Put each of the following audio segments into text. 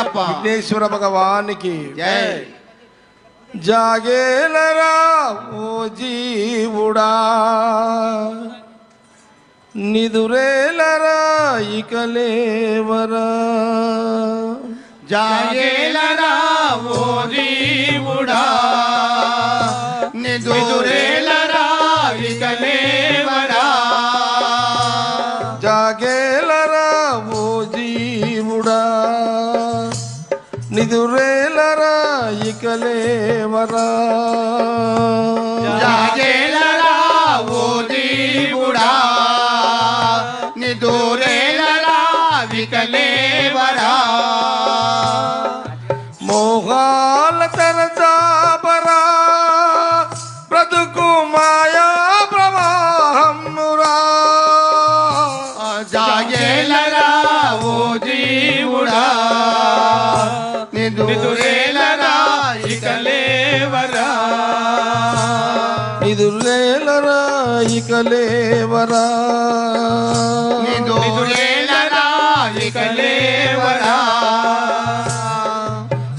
విఘ్నేశ్వర భగవానికి జై. జాగేలరా ఓ జీవుడా, నిదురేలరా ఇక లేవరా. జాగేలరా ఓ జీవుడా, నిదురేలరా ఇక లేవరా. జాగేలరా ఓ జీవుడా, నిదురేలరా ఇక లేవరా. జాగేలరా ఓ జీవుడా, నిదురేలరా ఇక లేవరా. మోహాల తరచాపరా, బ్రతుకు మాయా ప్రవాహమురా. జాగేలరా ఓ జీవుడా, నిదురేలరా ఇక లేవరా. నిదురేలరా ఇక లేవరా. నిదురేలరా ఇక లేవరా.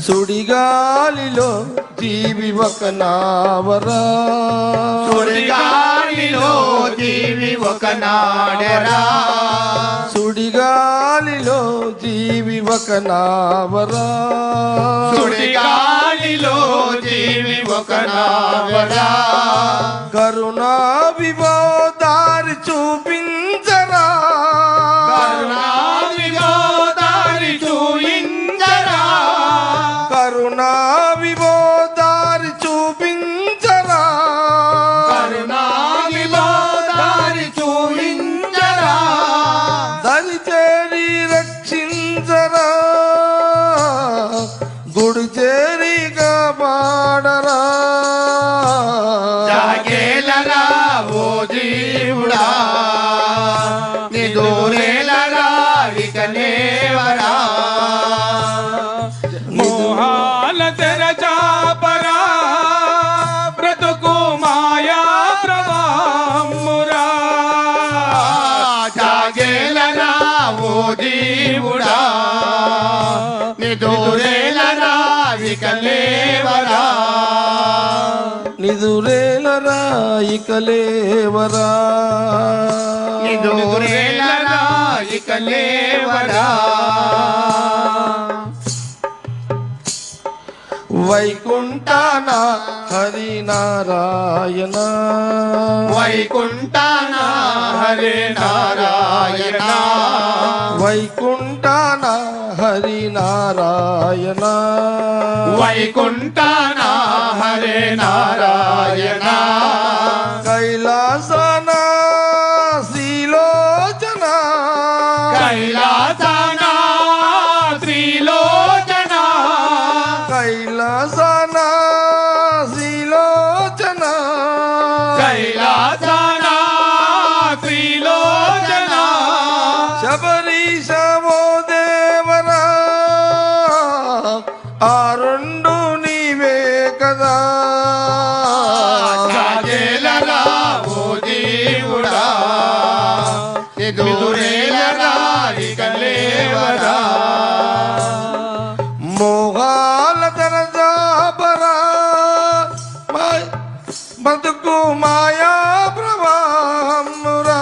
సుడిగాలిలో జీవి ఒక నావరా. సుడిగాలిలో జీవి ఒక నాడరా. సుడిగాలిలో జీవి ఒక నావరా. సుడిగాలిలో జీవి ఒక నావరా. కరుణా విభోదారి చూపించరా. కరుణా విభోదారి చూయించరా. కరుణా విభోదారి చూపించరా. కరుణా విభోదారి చూయించరా. దరి చేరి రక్షించరా. గుడి చేరి కాపాడరా. జాగేలరా ఓ జీవుడా, నిదురేలరా ఇక లేవరా. మోహాల తెరచాపరా, బ్రతుకు మాయా ప్రవాహమురా. జాగేలరా ఓ జీవుడా, నిదురేలరా ఇక లేవరా. నిదురేలరా ఇక లేవరా. నిదురేలరా ఇక లేవరా. వైకుంఠాన హరి నారాయణ. వైకుంఠాన హరే నారాయణ. వైకుంఠాన హరి నారాయణ. వైకుంఠాన హరే నారాయణ. కైలాసన శ్రీలోచన. కైలాసన త్రిలోచన. కైలాసన శ్రీలోచన. కైలాసన త్రిలోచన. శబరీశ ఓ దేవరా, ఆ రెండు నీవే కదా. జాగేలరా ఓ జీవుడా, నిదురేలరా ఇక లేవరా. మోహాల తరజాపరా, బతుకు మాయా ప్రవాహమురా.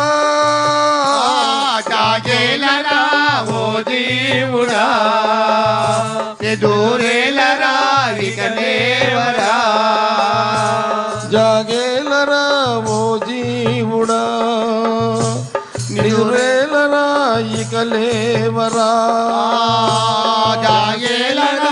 జాగేలరా ఓ జీవుడా, నిదురేలరా ఇక లేవరా. జాగేలరా ఓ జీవుడా, నిదురేలరా ఇక లేవరా. జాగేలరా